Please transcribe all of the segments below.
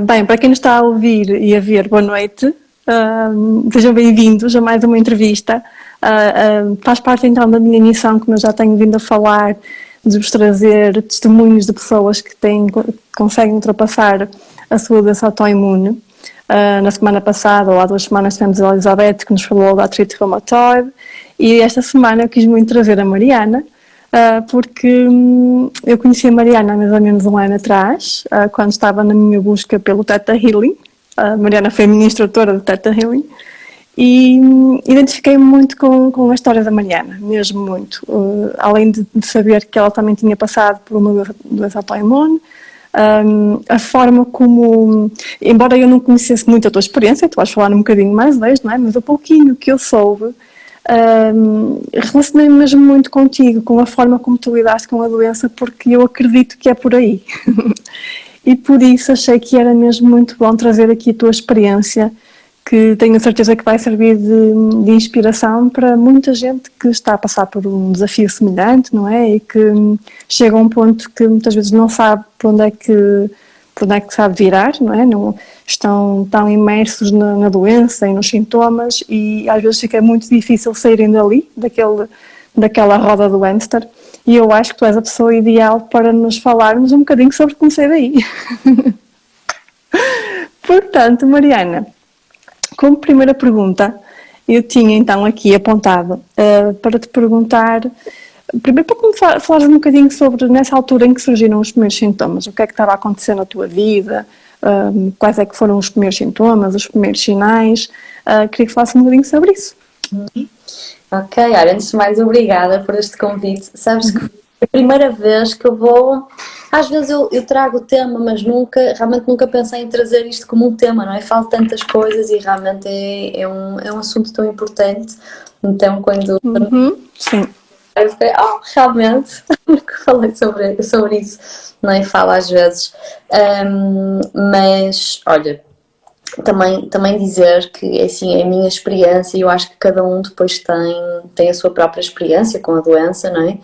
Bem, para quem nos está a ouvir e a ver, boa noite. Sejam bem-vindos a mais uma entrevista. Faz parte então da minha missão, como eu já tenho vindo a falar, de vos trazer testemunhos de pessoas que conseguem ultrapassar a sua doença autoimune. Na semana passada, ou há 2 semanas, tivemos a Elizabeth, que nos falou da artrite reumatoide, e esta semana eu quis muito trazer a Mariana, porque eu conheci a Mariana há mais ou menos um ano atrás, quando estava na minha busca pelo Theta Healing. A Mariana foi a minha instrutora do Theta Healing e identifiquei-me muito com a história da Mariana, mesmo muito. Além de saber que ela também tinha passado por uma doença autoimune, a forma como, embora eu não conhecesse muito a tua experiência, tu vais falar um bocadinho mais desde, não é? Mas o pouquinho que eu soube, relacionei-me mesmo muito contigo, com a forma como tu lidaste com a doença, porque eu acredito que é por aí. E por isso achei que era mesmo muito bom trazer aqui a tua experiência, que tenho certeza que vai servir de inspiração para muita gente que está a passar por um desafio semelhante, não é? E que chega a um ponto que muitas vezes não sabe por onde é que sabe virar, não é? Não, estão tão imersos na doença e nos sintomas e às vezes fica muito difícil saírem dali, daquela roda do hamster. E eu acho que tu és a pessoa ideal para nos falarmos um bocadinho sobre como sair daí. Portanto, Mariana, como primeira pergunta, eu tinha então aqui apontado para te perguntar, primeiro para falares um bocadinho sobre nessa altura em que surgiram os primeiros sintomas, o que é que estava a acontecer na tua vida, quais é que foram os primeiros sintomas, os primeiros sinais, queria que falasse um bocadinho sobre isso. Ok, olha, antes de mais, obrigada por este convite. Sabes que é a primeira vez que eu vou. Às vezes eu trago o tema, mas realmente nunca pensei em trazer isto como um tema, não é? Falo tantas coisas e realmente é um assunto tão importante. Então, quando. Sim. Eu fiquei, realmente, nunca falei sobre isso, não é? Falo às vezes. Mas, olha. Também dizer que assim, é a minha experiência e eu acho que cada um depois tem a sua própria experiência com a doença, não é?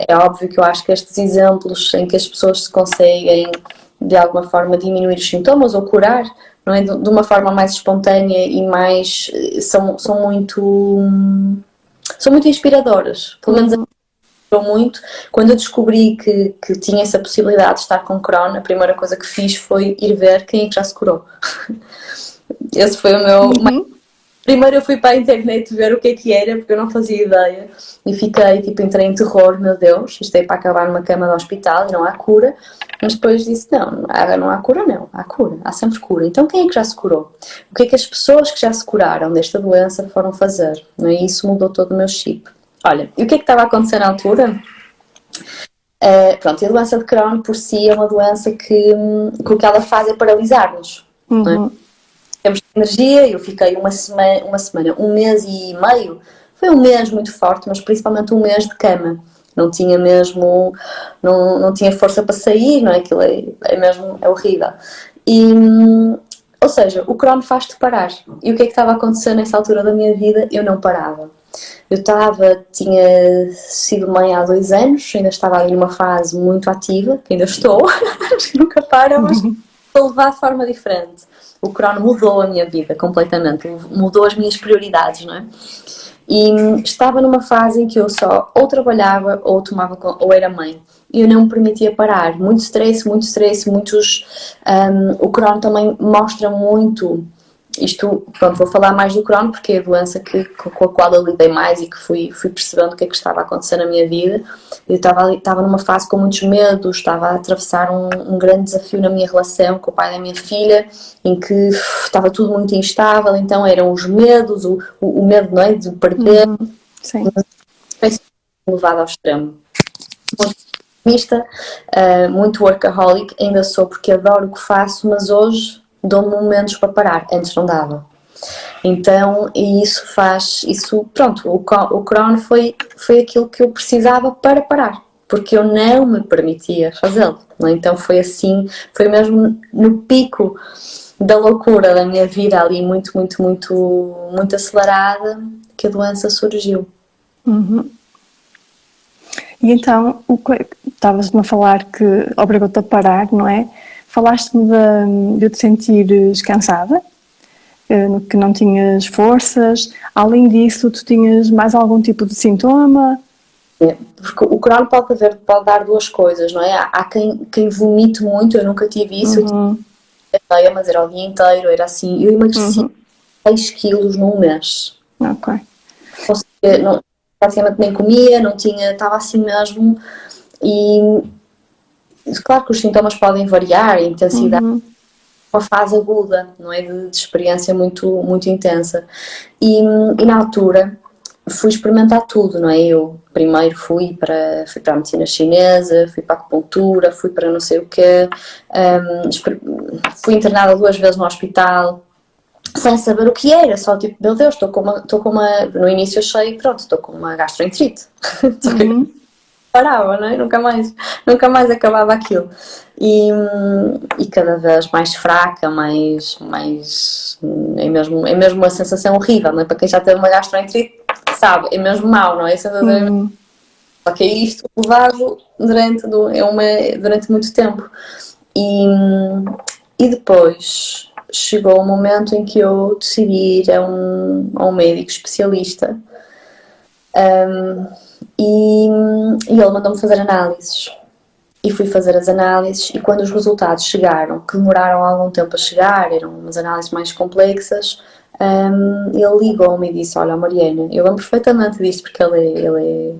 É óbvio que eu acho que estes exemplos em que as pessoas se conseguem de alguma forma diminuir os sintomas ou curar, não é? De uma forma mais espontânea e mais são muito inspiradoras, pelo menos muito. Quando eu descobri que tinha essa possibilidade de estar com Crohn, a primeira coisa que fiz foi ir ver quem é que já se curou. Esse foi o meu... Primeiro eu fui para a internet ver o que é que era, porque eu não fazia ideia. E fiquei, entrei em terror, meu Deus, isto é para acabar numa cama de hospital e não há cura. Mas depois disse, não há cura não, há cura, há sempre cura. Então quem é que já se curou? O que é que as pessoas que já se curaram desta doença foram fazer? Não é? Isso mudou todo o meu chip. Olha, e o que é que estava a acontecer na altura? Pronto, a doença de Crohn por si é uma doença que o que ela faz é paralisar-nos. Não é? Temos energia, eu fiquei uma semana, um mês e meio, foi um mês muito forte, mas principalmente um mês de cama. Não tinha mesmo, não tinha força para sair, não é? Aquilo é horrível. Ou seja, o Crohn faz-te parar. E o que é que estava a acontecer nessa altura da minha vida? Eu não parava. Tinha sido mãe há 2 anos, ainda estava ali numa fase muito ativa, que ainda estou, acho que nunca para, mas vou levar de forma diferente. O Crohn mudou a minha vida completamente, mudou as minhas prioridades, não é? E estava numa fase em que eu só ou trabalhava ou era mãe. E eu não me permitia parar. Muito stress, o Crohn também mostra muito. Isto, pronto, vou falar mais do Crohn porque é a doença com a qual eu lidei mais e que fui percebendo o que é que estava a acontecer na minha vida. Eu estava numa fase com muitos medos, estava a atravessar um grande desafio na minha relação com o pai da minha filha, em que estava tudo muito instável, então eram os medos, o medo, não é, de perder. Sim. Levado ao extremo. Muito optimista, muito workaholic, ainda sou porque adoro o que faço, mas hoje dou-me momentos para parar, antes não dava. Então, e pronto, o Crohn foi aquilo que eu precisava para parar, porque eu não me permitia fazê-lo. Então foi assim, foi mesmo no pico da loucura da minha vida ali, muito acelerada, que a doença surgiu. E então, estavas-me a falar que obrigou-te a parar, não é? Falaste-me de te sentires cansada, que não tinhas forças. Além disso, tu tinhas mais algum tipo de sintoma? Porque o Crohn pode dar duas coisas, não é? Há quem vomite muito, eu nunca tive isso, eu Uhum, tinha, mas era o dia inteiro, era assim, eu emagreci uhum, 6 quilos num mês. ok. Não, praticamente nem comia, não tinha, estava assim mesmo. E claro que os sintomas podem variar, a intensidade, Uhum, uma fase aguda, não é? De experiência muito, muito intensa. E na altura fui experimentar tudo, não é? Eu primeiro fui para a medicina chinesa, fui para a acupuntura, fui para não sei o quê, fui internada 2 vezes no hospital, sem saber o que era, só tipo, meu Deus, estou com uma. No início achei, pronto, estou com uma gastroenterite. uhum, Parava, não é? Nunca mais acabava aquilo. E cada vez mais fraca, é mesmo uma sensação horrível, não é? Para quem já teve uma gastroenterite, sabe, é mesmo mau, não é? uhum, Só que é isto levado durante muito tempo. E depois chegou o momento em que eu decidi ir a um médico especialista. E ele mandou-me fazer análises. E fui fazer as análises, e quando os resultados chegaram, que demoraram algum tempo a chegar, eram umas análises mais complexas, ele ligou-me e disse: Olha, Mariana, eu lembro perfeitamente disto, porque ele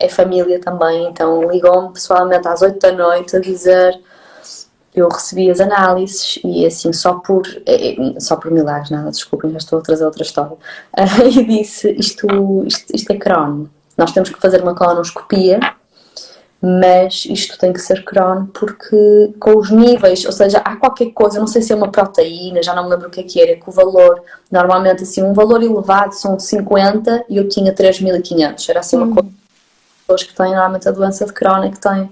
é família também, então ligou-me pessoalmente às 8 da noite a dizer: Eu recebi as análises e assim, só por milagres, nada, desculpem, já estou a trazer outra história, e disse: isto é Crohn, nós temos que fazer uma colonoscopia, mas isto tem que ser Crohn porque com os níveis, ou seja, há qualquer coisa, não sei se é uma proteína, já não me lembro o que era, que o valor, normalmente assim, um valor elevado são 50 e eu tinha 3.500, era assim uma coisa uhum, que pessoas que têm normalmente a doença de Crohn é que têm.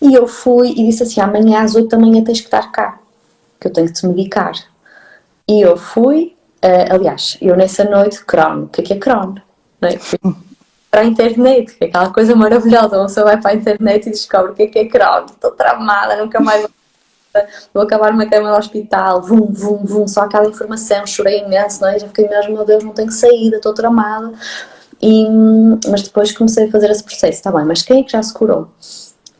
E eu fui e disse assim: amanhã às 8 da manhã tens que estar cá, que eu tenho que te medicar. E eu fui, aliás, eu nessa noite, Crohn, o que é Crohn? Não é? Fui para a internet, que é aquela coisa maravilhosa, uma pessoa vai para a internet e descobre o que é Crohn. Estou tramada, nunca mais vou acabar numa cama do hospital, vum, vum, vum, só aquela informação, chorei imenso, não é? Já fiquei mesmo, meu Deus, não tenho saída, estou tramada. Mas depois comecei a fazer esse processo, está bem, mas quem é que já se curou?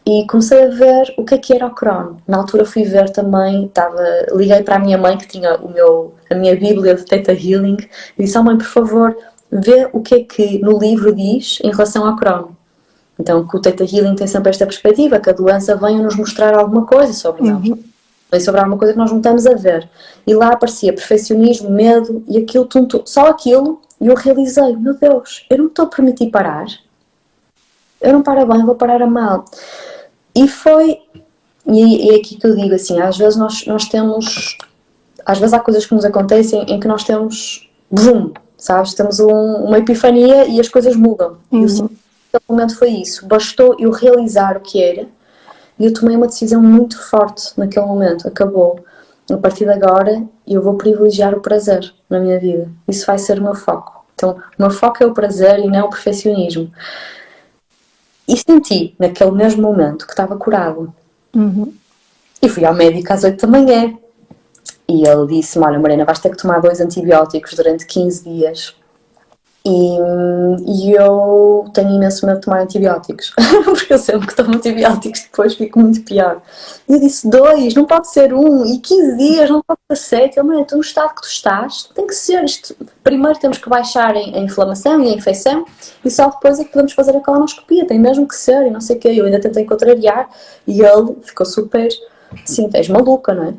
E comecei a ver o que era o Crohn. Na altura fui ver também, liguei para a minha mãe que tinha a minha bíblia de Theta Healing e disse: mãe, por favor, vê o que é que no livro diz em relação ao Crohn. Então, que o Theta Healing tem sempre esta perspectiva, que a doença venha nos mostrar alguma coisa sobre nós. uhum, Vem sobre alguma coisa que nós não estamos a ver. E lá aparecia perfeccionismo, medo e aquilo, só aquilo, e eu realizei: meu Deus, eu não me estou a permitir parar. Eu não paro bem, vou parar a mal. E é aqui que eu digo assim, às vezes às vezes há coisas que nos acontecem em que nós temos, boom, sabes, temos uma epifania e as coisas mudam. E o uhum, momento foi isso, bastou eu realizar o que era e eu tomei uma decisão muito forte naquele momento, acabou. A partir de agora eu vou privilegiar o prazer na minha vida, isso vai ser o meu foco. Então, o meu foco é o prazer e não o perfeccionismo. E senti, naquele mesmo momento, que estava curado. uhum. E fui ao médico às 8 da manhã. E ele disse-me: Olha, Mariana, vais ter que tomar 2 antibióticos durante 15 dias. E eu tenho imenso medo de tomar antibióticos. Porque eu sempre que tomo antibióticos depois fico muito pior. E eu disse: 2, não pode ser 1. E 15 dias, não pode ser 7. Ele: Mariana, tu no estado que tu estás, tem que ser isto. Primeiro temos que baixar a inflamação e a infecção. E só depois é que podemos fazer a colonoscopia. Tem mesmo que ser. E não sei o quê. Eu ainda tentei contrariar. E ele ficou super... Sim, tens maluca, não é?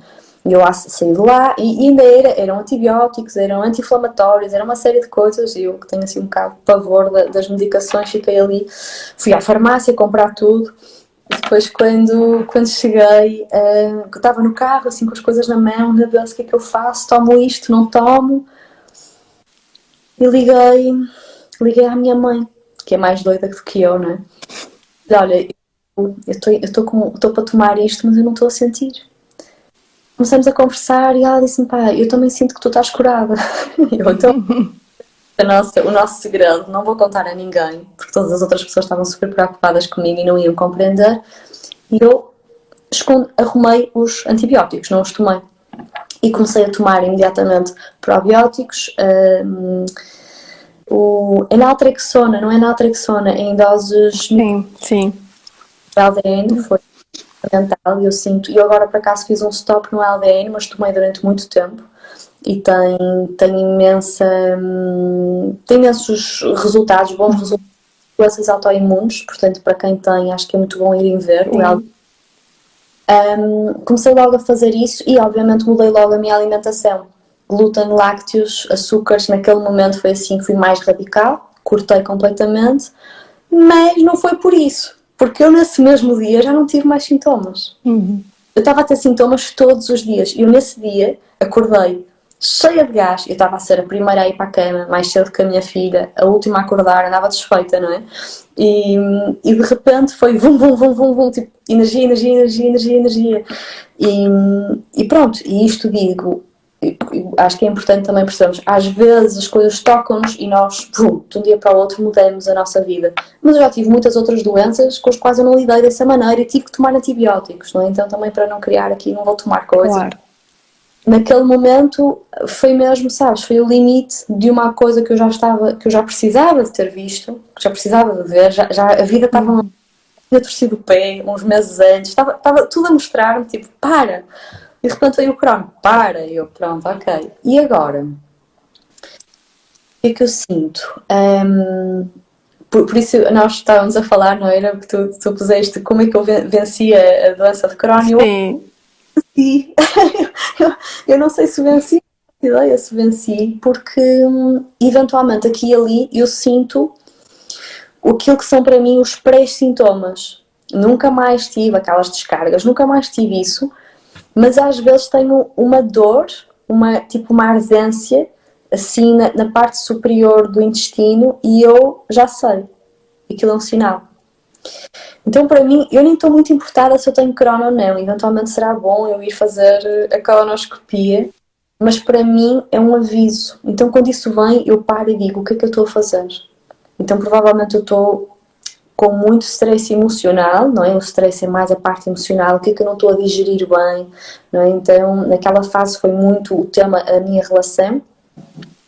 E eu saí de lá e ainda eram antibióticos, eram anti-inflamatórios, era uma série de coisas. E eu, que tenho assim um bocado de pavor das medicações, fiquei ali, fui à farmácia comprar tudo. E depois, quando cheguei, estava no carro, assim, com as coisas na mão, meu Deus, o que é que eu faço? Tomo isto, não tomo? E liguei à minha mãe, que é mais doida do que eu, não é? E olha, eu estou para tomar isto, mas eu não estou a sentir. Começamos a conversar e ela disse-me: pá, eu também sinto que tu estás curada. Eu, então, o nosso segredo, não vou contar a ninguém, porque todas as outras pessoas estavam super preocupadas comigo e não iam compreender. E eu arrumei os antibióticos, não os tomei. E comecei a tomar imediatamente probióticos, é naltrexona, não é naltrexona, em doses Sim. de LDN, foi fundamental, e eu sinto, e eu agora por acaso fiz um stop no LDN, mas tomei durante muito tempo, e tem imensos resultados, bons resultados, doenças autoimunes, portanto para quem tem, acho que é muito bom irem ver o LDN. Comecei logo a fazer isso e obviamente mudei logo a minha alimentação. Glúten, lácteos, açúcares, naquele momento foi assim, fui mais radical, cortei completamente, mas não foi por isso, porque eu nesse mesmo dia já não tive mais sintomas. Eu estava a ter sintomas todos os dias e eu nesse dia acordei cheia de gás, eu estava a ser a primeira a ir para a cama, mais cedo que a minha filha, a última a acordar, andava desfeita, não é? E de repente foi vum, vum, vum, vum, vum, tipo, energia. E pronto, e isto digo, acho que é importante também percebermos, às vezes as coisas tocam-nos e nós, de um dia para o outro, mudamos a nossa vida. Mas eu já tive muitas outras doenças com as quais eu não lidei dessa maneira e tive que tomar antibióticos, não é? Então também para não criar aqui, não vou tomar coisas. Claro. Naquele momento foi mesmo, sabes, foi o limite de uma coisa que eu já precisava de ter visto, que já precisava de ver, já a vida estava tinha torcido o pé uns meses antes, estava tudo a mostrar-me, tipo, para! E de repente veio o crono, para! E eu, pronto, ok. E agora? O que é que eu sinto? Por isso nós estávamos a falar, não era? Porque tu puseste como é que eu vencia a doença de Crohn. Sim. Eu não sei se venci, ideia se venci, porque eventualmente aqui e ali eu sinto aquilo que são para mim os pré-sintomas. Nunca mais tive aquelas descargas, nunca mais tive isso, mas às vezes tenho uma dor, uma ardência, assim na parte superior do intestino e eu já sei. Aquilo é um sinal. Então, para mim, eu nem estou muito importada se eu tenho Crohn ou não. Eventualmente será bom eu ir fazer a colonoscopia, mas para mim é um aviso. Então, quando isso vem, eu paro e digo, o que é que eu estou a fazer? Então, provavelmente eu estou com muito stress emocional, não é? O stress é mais a parte emocional, o que é que eu não estou a digerir bem, não é? Então, naquela fase foi muito o tema, a minha relação,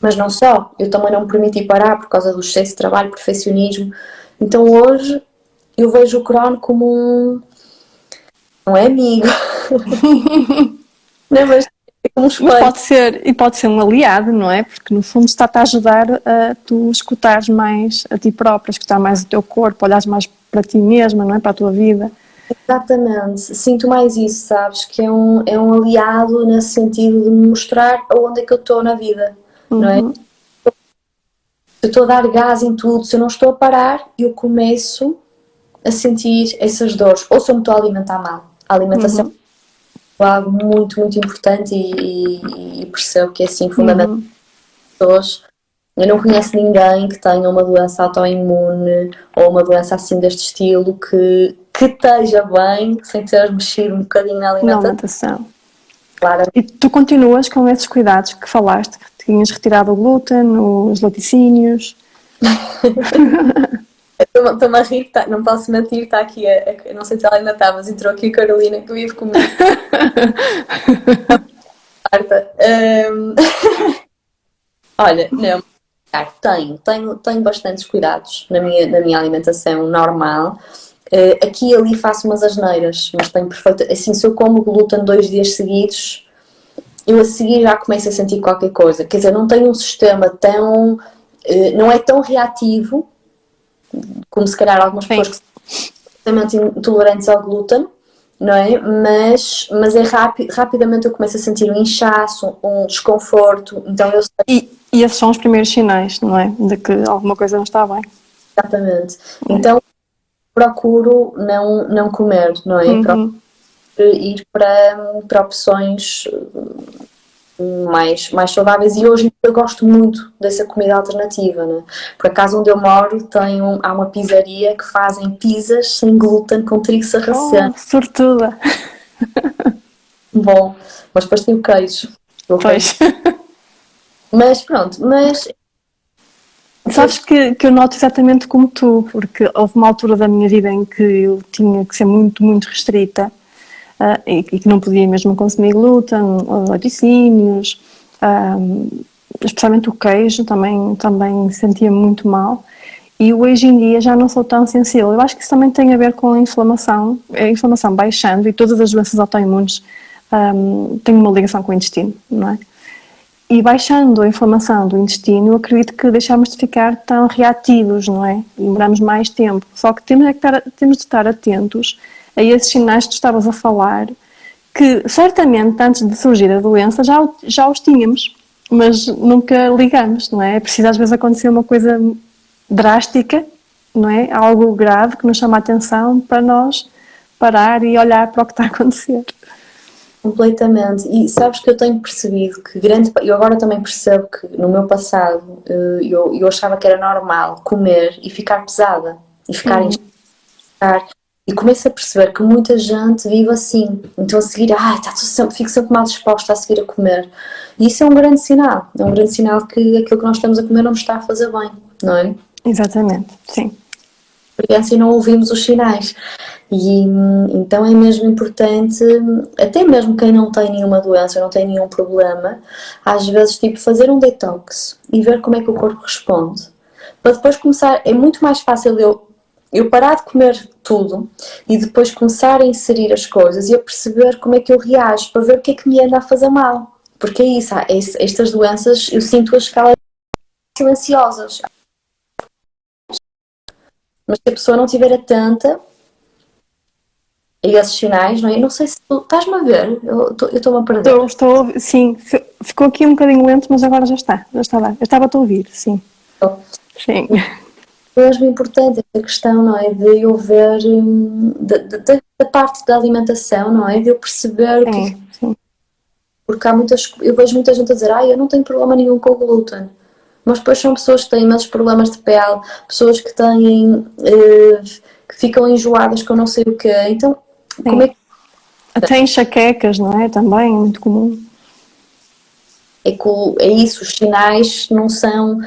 mas não só. Eu também não me permiti parar por causa do excesso de trabalho, perfeccionismo. Então, hoje eu vejo o Crohn como não é amigo, não, mas é como um espelho. Mas pode ser um aliado, não é? Porque no fundo está-te a ajudar a tu escutares mais a ti própria, escutar mais o teu corpo, olhares mais para ti mesma, não é? Para a tua vida. Exatamente, sinto mais isso, sabes? Que é um aliado nesse sentido de me mostrar aonde é que eu estou na vida, não é? Se eu estou a dar gás em tudo, se eu não estou a parar, eu começo a sentir essas dores, ou se eu me estou a alimentar mal. A alimentação é algo muito, muito importante e percebo que é assim fundamental para as pessoas. Eu não conheço ninguém que tenha uma doença autoimune ou uma doença assim deste estilo que esteja bem sem ter mexido um bocadinho na alimentação. Claro. E tu continuas com esses cuidados que falaste, que tinhas retirado o glúten, os laticínios? Estou-me a rir, não posso mentir, está aqui, não sei se ela ainda está, mas entrou aqui a Carolina que vive comigo. Olha, não, tenho bastantes cuidados na minha alimentação normal. Aqui e ali faço umas asneiras, mas tenho perfeito. Assim, se eu como glúten 2 dias seguidos, eu a seguir já começo a sentir qualquer coisa. Quer dizer, não tenho um sistema tão. Não é tão reativo como se calhar algumas pessoas que são extremamente intolerantes ao glúten, não é? Mas rapidamente eu começo a sentir um inchaço, um desconforto, então eu sei. E esses são os primeiros sinais, não é? De que alguma coisa não está bem. Exatamente. Então procuro não comer, não é? Procuro ir para opções mais saudáveis e hoje eu gosto muito dessa comida alternativa, né? Por acaso onde eu moro há uma pizzaria que fazem pizzas sem glúten com trigo sarraceno. Sortuda! Bom, mas depois tem o queijo. Pois. Mas pronto, Sabes que eu noto exatamente como tu, porque houve uma altura da minha vida em que eu tinha que ser muito, muito restrita. e que não podia mesmo consumir glúten, laticínios, especialmente o queijo, também sentia muito mal. E hoje em dia já não sou tão sensível. Eu acho que isso também tem a ver com a inflamação baixando, e todas as doenças autoimunes têm uma ligação com o intestino, não é? E baixando a inflamação do intestino, eu acredito que deixamos de ficar tão reativos, não é? Demoramos mais tempo. Só que temos de estar atentos a esses sinais que tu estavas a falar, que certamente antes de surgir a doença já os tínhamos, mas nunca ligamos, não é? É preciso às vezes acontecer uma coisa drástica, não é? Algo grave que nos chama a atenção para nós parar e olhar para o que está a acontecer. Completamente. E sabes que eu tenho percebido que eu agora também percebo que no meu passado eu achava que era normal comer e ficar pesada e ficar e começo a perceber que muita gente vive assim. Então a seguir, fico sempre mal disposta a seguir a comer. E isso é um grande sinal. É um grande sinal que aquilo que nós estamos a comer não nos está a fazer bem, não é? Exatamente, sim. Porque assim não ouvimos os sinais. E então é mesmo importante, até mesmo quem não tem nenhuma doença, não tem nenhum problema, às vezes tipo fazer um detox e ver como é que o corpo responde. Para depois começar, é muito mais fácil eu parar de comer tudo e depois começar a inserir as coisas e a perceber como é que eu reajo, para ver o que é que me anda a fazer mal. Porque é isso, estas doenças eu sinto a escala silenciosas. Mas se a pessoa não estiver atenta a esses sinais, não é? Eu não sei se tu estás-me a ver, eu estou-me a perder. Sim, ficou aqui um bocadinho lento, mas agora já está lá. Eu estava-te a ouvir, sim. Sim. É mesmo importante esta questão, não é? De eu ver, da parte da alimentação, não é? De eu perceber o que é. Sim. Porque eu vejo muita gente a dizer, eu não tenho problema nenhum com o glúten. Mas depois são pessoas que têm imensos problemas de pele, pessoas que têm, que ficam enjoadas com não sei o quê. Então, como é que... Até enxaquecas, não é? Também é muito comum. É isso, os sinais não são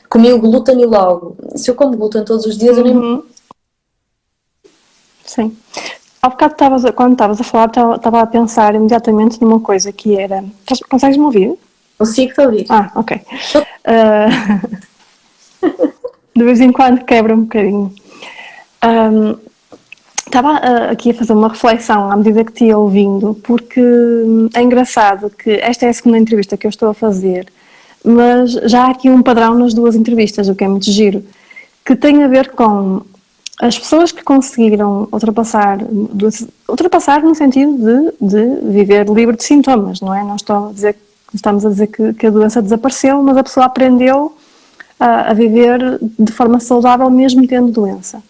comi o glúten e logo. Se eu como glúten todos os dias, eu nem... Sim. Há bocado quando estavas a falar, estava a pensar imediatamente numa coisa que era... Consegues-me ouvir? Consigo-te ouvir. Ok. De vez em quando quebra um bocadinho. Estava aqui a fazer uma reflexão à medida que te ia ouvindo, porque é engraçado que esta é a segunda entrevista que eu estou a fazer, mas já há aqui um padrão nas duas entrevistas, o que é muito giro, que tem a ver com as pessoas que conseguiram ultrapassar no sentido de viver livre de sintomas, não é? Não estamos a dizer que a doença desapareceu, mas a pessoa aprendeu a viver de forma saudável mesmo tendo doença.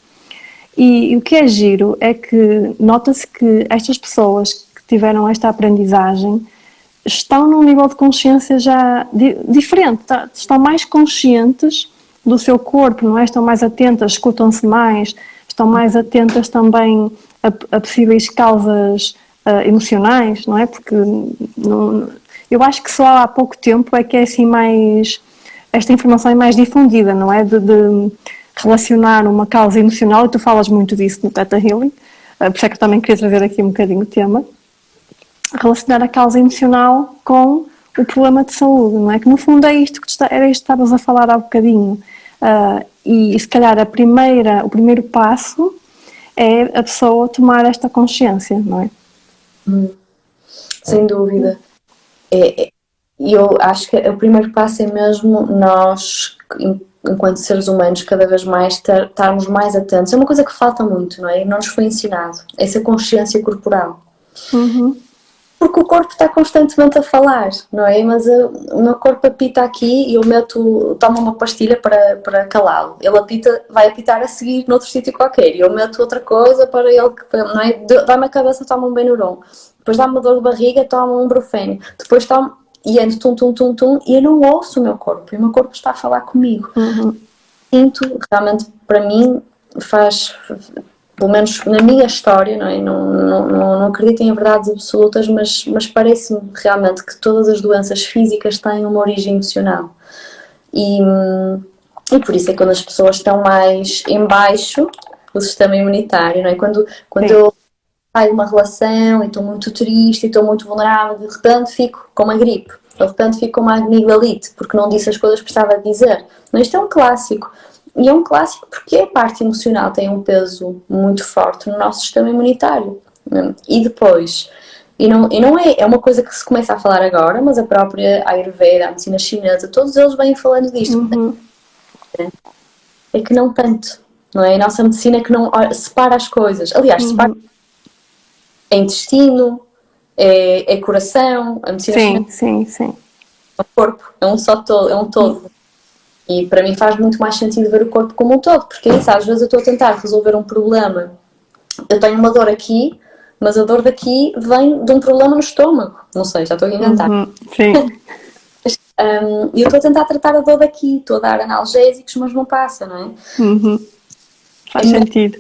E o que é giro é que nota-se que estas pessoas que tiveram esta aprendizagem estão num nível de consciência já diferente, estão mais conscientes do seu corpo, não é? Estão mais atentas, escutam-se mais, estão mais atentas também a possíveis causas emocionais, não é? Porque eu acho que só há pouco tempo é que é assim esta informação é mais difundida, não é? De relacionar uma causa emocional, e tu falas muito disso no Theta Healing, por isso é que eu também queria trazer aqui um bocadinho o tema, relacionar a causa emocional com o problema de saúde, não é? Que no fundo é isto era isto que estavas a falar há bocadinho, e se calhar o primeiro passo é a pessoa tomar esta consciência, não é? Sem dúvida. Eu acho que o primeiro passo é mesmo nós, enquanto seres humanos, cada vez mais estarmos mais atentos. É uma coisa que falta muito, não é? Não nos foi ensinado. Essa consciência corporal. Porque o corpo está constantemente a falar, não é? Mas o meu corpo apita aqui e eu tomo uma pastilha para calá-lo. Ele vai apitar a seguir noutro sítio qualquer. E eu meto outra coisa para ele, não é? Dá-me a cabeça, toma um Benuron. Depois dá-me uma dor de barriga, toma um Brufen. Depois tomo... E ando tum, e eu não ouço o meu corpo, e o meu corpo está a falar comigo. Sinto, realmente, para mim, pelo menos na minha história, não é? Não acredito em verdades absolutas, mas parece-me realmente que todas as doenças físicas têm uma origem emocional. E por isso é que quando as pessoas estão mais em baixo do sistema imunitário, não é? Quando eu saio de uma relação e estou muito triste e estou muito vulnerável, de repente fico com uma gripe, de repente fico com uma amigdalite, porque não disse as coisas que precisava dizer. Mas isto é um clássico. E é um clássico porque a parte emocional tem um peso muito forte no nosso sistema imunitário. E depois, e não é, é uma coisa que se começa a falar agora, mas a própria Ayurveda, a medicina chinesa, todos eles vêm falando disto. É que não tanto, não é? A nossa medicina é que não separa as coisas. Aliás, separa é intestino, é coração, a medicina chinesa sim. é um corpo, é um só todo, é um todo. E para mim faz muito mais sentido ver o corpo como um todo, porque é isso, às vezes eu estou a tentar resolver um problema, eu tenho uma dor aqui, mas a dor daqui vem de um problema no estômago. Não sei, já estou a inventar. Sim. E eu estou a tentar tratar a dor daqui, estou a dar analgésicos, mas não passa, não é? Faz sentido.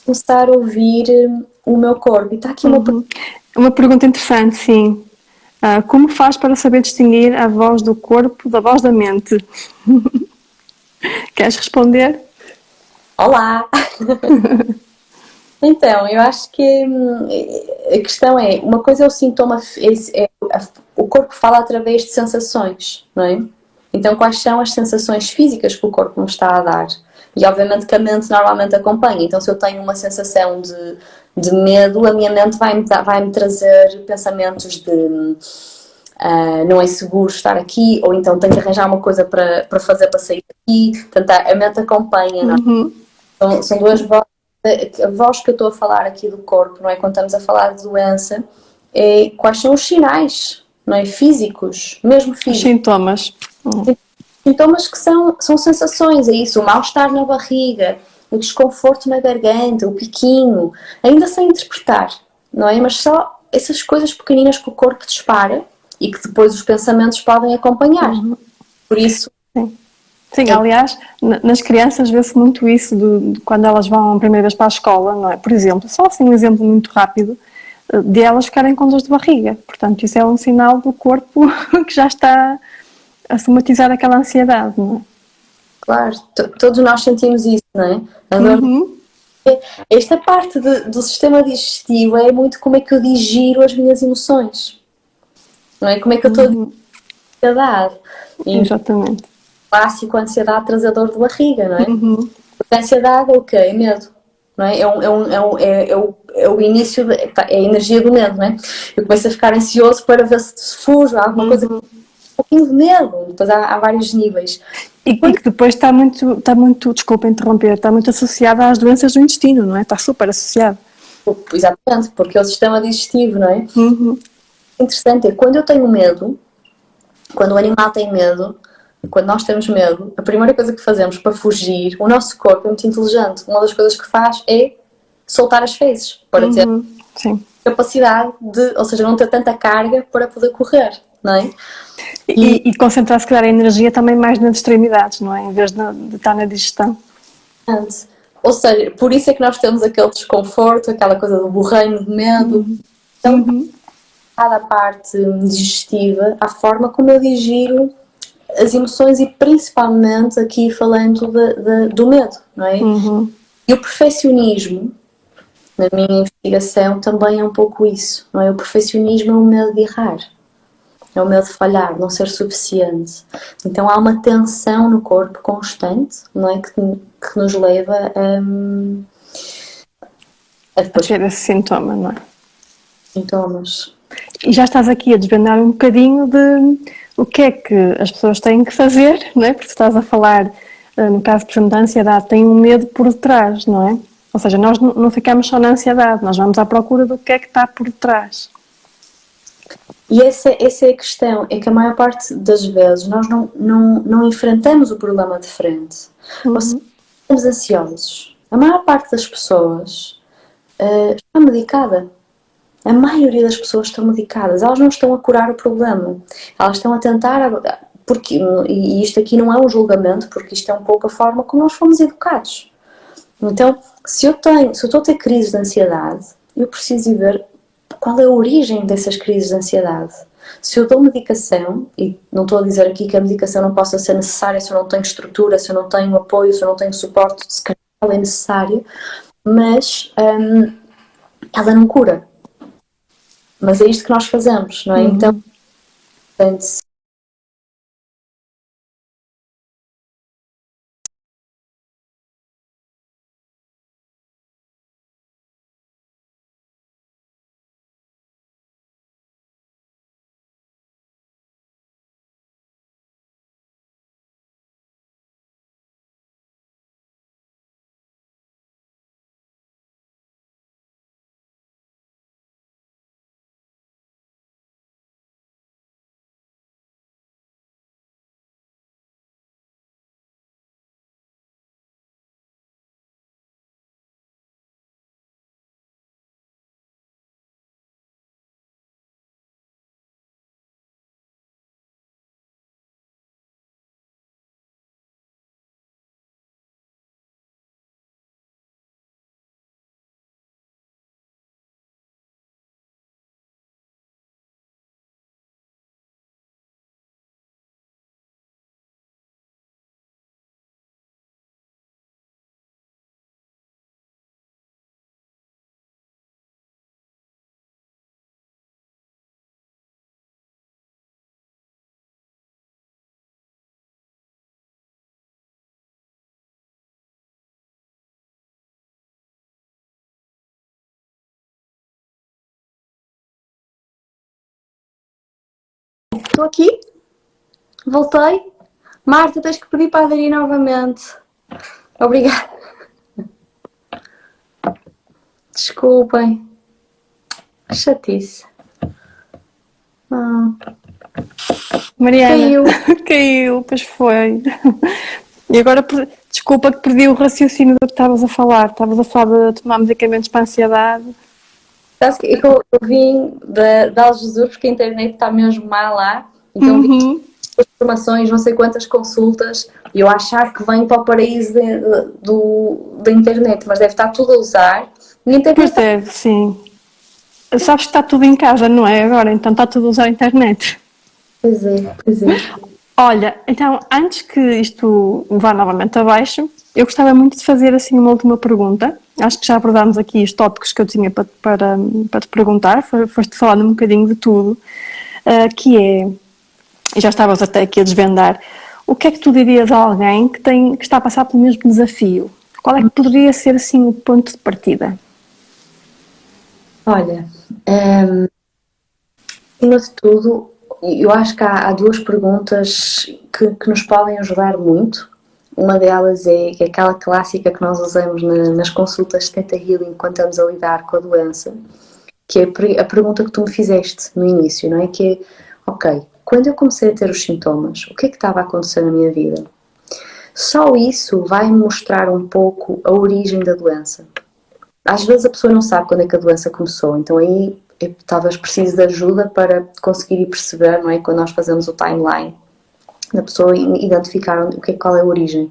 Começar a ouvir o meu corpo. E está aqui uma pergunta interessante, sim. Como faz para saber distinguir a voz do corpo da voz da mente? Queres responder? Olá! Então, eu acho que a questão é, uma coisa é o sintoma, o corpo fala através de sensações, não é? Então, quais são as sensações físicas que o corpo me está a dar? E obviamente que a mente normalmente acompanha. Então, se eu tenho uma sensação de medo, a minha mente vai-me trazer pensamentos de não é seguro estar aqui, ou então tenho que arranjar uma coisa para fazer para sair daqui. Portanto, a mente acompanha, não é? Então, são duas vozes. A voz que eu estou a falar aqui do corpo, não é? Quando estamos a falar de doença, é quais são os sinais, não é? Físicos, mesmo físicos. Os sintomas. Sintomas que são sensações, é isso, o mal-estar na barriga, o desconforto na garganta, o piquinho, ainda sem interpretar, não é? Mas só essas coisas pequeninas que o corpo dispara e que depois os pensamentos podem acompanhar. Por isso... Sim, aliás, nas crianças vê-se muito isso de quando elas vão a primeira vez para a escola, não é? Por exemplo, só assim um exemplo muito rápido, de elas ficarem com dores de barriga. Portanto, isso é um sinal do corpo que já está a somatizar aquela ansiedade, não é? Claro, todos nós sentimos isso, não é? A dor... Esta parte do sistema digestivo é muito como é que eu digiro as minhas emoções, não é? Como é que eu estou a digerir a ansiedade. Exatamente. Clássico, a ansiedade traz a dor de barriga, não é? Porque a ansiedade é o quê? É medo, não é? É o início, é a energia do medo, não é? Eu começo a ficar ansioso para ver se fujo, há alguma coisa, um pouquinho de medo, depois há vários níveis. E que depois está muito, desculpa interromper, está muito associado às doenças do intestino, não é? Está super associado. Exatamente, porque é o sistema digestivo, não é? Interessante é, quando eu tenho medo, quando o animal tem medo, quando nós temos medo, a primeira coisa que fazemos para fugir, o nosso corpo é muito inteligente. Uma das coisas que faz é soltar as fezes, para ter capacidade de, ou seja, não ter tanta carga para poder correr, não é? E concentrar, se calhar, a energia também mais nas extremidades, não é? Em vez de estar na digestão. Ou seja, por isso é que nós temos aquele desconforto, aquela coisa do borreio de medo. Então, cada parte digestiva, a forma como eu digiro as emoções e principalmente aqui falando do medo, não é? E o perfeccionismo, na minha investigação, também é um pouco isso, não é? O perfeccionismo é o medo de errar, é o medo de falhar, não ser suficiente. Então há uma tensão no corpo constante, não é? Que nos leva a ter esse sintoma, não é? Sintomas. E já estás aqui a desvendar um bocadinho de o que é que as pessoas têm que fazer, não é? Porque tu estás a falar, no caso, por exemplo, da ansiedade, tem um medo por detrás, não é? Ou seja, nós não ficamos só na ansiedade, nós vamos à procura do que é que está por detrás. E essa é a questão, é que a maior parte das vezes nós não enfrentamos o problema de frente. Ou seja, estamos ansiosos. A maior parte das pessoas está medicada. A maioria das pessoas estão medicadas, elas não estão a curar o problema, elas estão a tentar, porque, e isto aqui não é um julgamento, porque isto é um pouco a forma como nós fomos educados. Então, se eu estou a ter crises de ansiedade, eu preciso ver qual é a origem dessas crises de ansiedade. Se eu dou medicação, e não estou a dizer aqui que a medicação não possa ser necessária se eu não tenho estrutura, se eu não tenho apoio, se eu não tenho suporte, se calhar é necessário, mas ela não cura. Mas é isto que nós fazemos, não é? Então, portanto, estou aqui, voltei. Marta, tens que pedir para aderir novamente. Obrigada. Desculpem. Chatice. Mariana, Caiu. caiu, pois foi. E agora, desculpa que perdi o raciocínio do que estavas a falar. Estavas a falar de tomar medicamentos para a ansiedade. Sabes que eu vim de Algesur porque a internet está mesmo mal lá. Então vim informações, não sei quantas consultas, e eu achar que venho para o paraíso da internet, mas deve estar tudo a usar. E a internet Pois é, sim. Sabes que está tudo em casa, não é? Agora, então está tudo a usar a internet. Pois é, pois é. Olha, então, antes que isto vá novamente abaixo, eu gostava muito de fazer assim uma última pergunta. Acho que já abordámos aqui os tópicos que eu tinha para te perguntar, foste falando um bocadinho de tudo, que é, e já estavas até aqui a desvendar, o que é que tu dirias a alguém que está a passar pelo mesmo desafio? Qual é que poderia ser assim o ponto de partida? Olha, acima de tudo, eu acho que há duas perguntas que nos podem ajudar muito. Uma delas é aquela clássica que nós usamos nas consultas de Theta Healing quando estamos a lidar com a doença, que é a pergunta que tu me fizeste no início, não é? Que é, ok, quando eu comecei a ter os sintomas, o que é que estava a acontecer na minha vida? Só isso vai me mostrar um pouco a origem da doença. Às vezes a pessoa não sabe quando é que a doença começou, então aí talvez precise de ajuda para conseguir perceber, não é? Quando nós fazemos o timeline da pessoa identificar qual é a origem.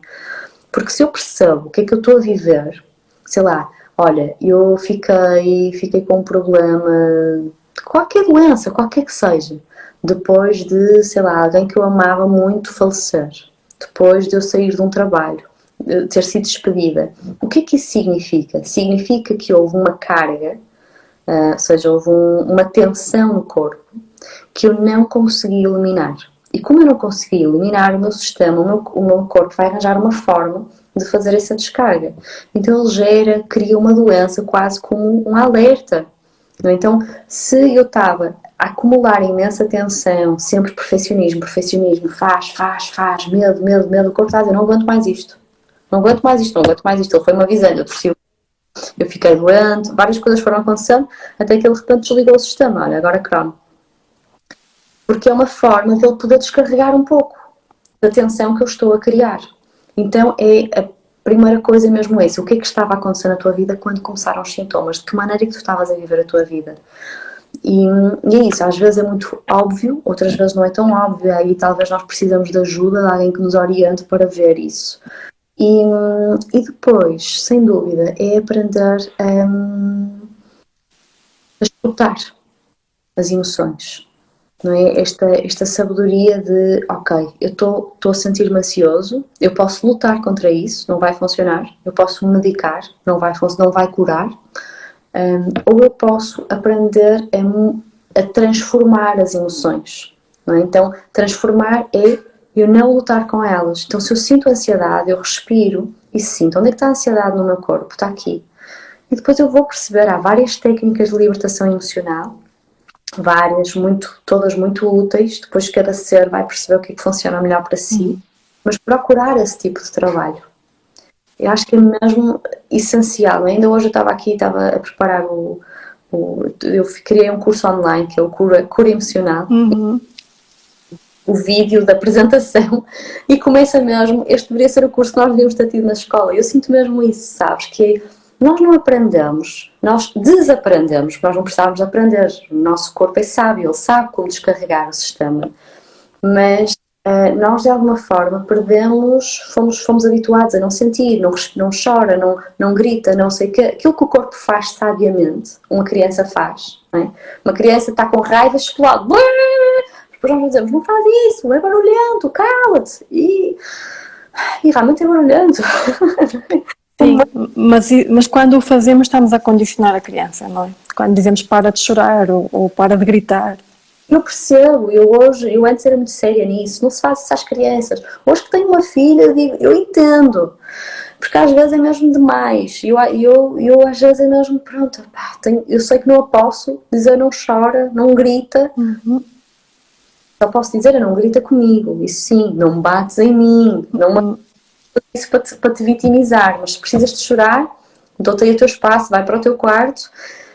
Porque se eu percebo o que é que eu estou a viver, sei lá, olha, eu fiquei com um problema, qualquer doença, qualquer que seja, depois de, sei lá, alguém que eu amava muito falecer, depois de eu sair de um trabalho, de ter sido despedida. O que é que isso significa? Significa que houve uma carga, ou seja, houve uma tensão no corpo que eu não consegui eliminar. E como eu não consegui eliminar, o meu sistema, o meu corpo vai arranjar uma forma de fazer essa descarga. Então ele cria uma doença quase como um alerta. Então, se eu estava a acumular imensa tensão, sempre perfeccionismo, faz, medo, o corpo está a dizer, não aguento mais isto. Não aguento mais isto. Ele foi-me avisando, eu fiquei doente, várias coisas foram acontecendo, até que ele de repente desligou o sistema. Olha, agora crono. Porque é uma forma de ele poder descarregar um pouco da tensão que eu estou a criar. Então é a primeira coisa mesmo essa. O que é que estava a acontecer na tua vida quando começaram os sintomas? De que maneira é que tu estavas a viver a tua vida? E é isso, às vezes é muito óbvio, outras vezes não é tão óbvio, aí talvez nós precisamos de ajuda de alguém que nos oriente para ver isso. E depois, sem dúvida, é aprender a escutar as emoções. Não é? Esta sabedoria de, ok, eu estou a sentir-me ansioso, eu posso lutar contra isso, não vai funcionar, eu posso me medicar, não vai curar, ou eu posso aprender a transformar as emoções, não é? Então, transformar é eu não lutar com elas. Então, se eu sinto ansiedade, eu respiro e sinto onde é que está a ansiedade no meu corpo, está aqui. E depois eu vou perceber, há várias técnicas de libertação emocional, várias, todas muito úteis, depois cada ser vai perceber o que é que funciona melhor para si, mas procurar esse tipo de trabalho. Eu acho que é mesmo essencial. Ainda hoje eu estava a preparar eu criei um curso online que é o Cura Emocional, o vídeo da apresentação, e começa mesmo, este deveria ser o curso que nós devíamos ter tido na escola. Eu sinto mesmo isso, sabes, que nós não aprendemos, nós desaprendemos, porque nós não precisávamos aprender. O nosso corpo é sábio, ele sabe como descarregar o sistema, mas nós de alguma forma fomos habituados a não sentir, não chora, não grita, não sei o quê. Aquilo que o corpo faz sabiamente, uma criança faz, não é? Uma criança está com raiva, explode, depois nós dizemos, não faz isso, é barulhento, cala-te, e realmente é barulhento. Sim, mas quando o fazemos estamos a condicionar a criança, não é? Quando dizemos para de chorar ou para de gritar. Eu percebo, eu antes era muito séria nisso, não se faz isso às crianças. Hoje que tenho uma filha, eu entendo, porque às vezes é mesmo demais. Eu às vezes é mesmo, pronto, eu sei que não a posso dizer não chora, não grita. Só posso dizer, não grita comigo, isso sim, não me bates em mim, não me isso para te vitimizar, mas se precisas de chorar, dou-te aí o teu espaço, vai para o teu quarto.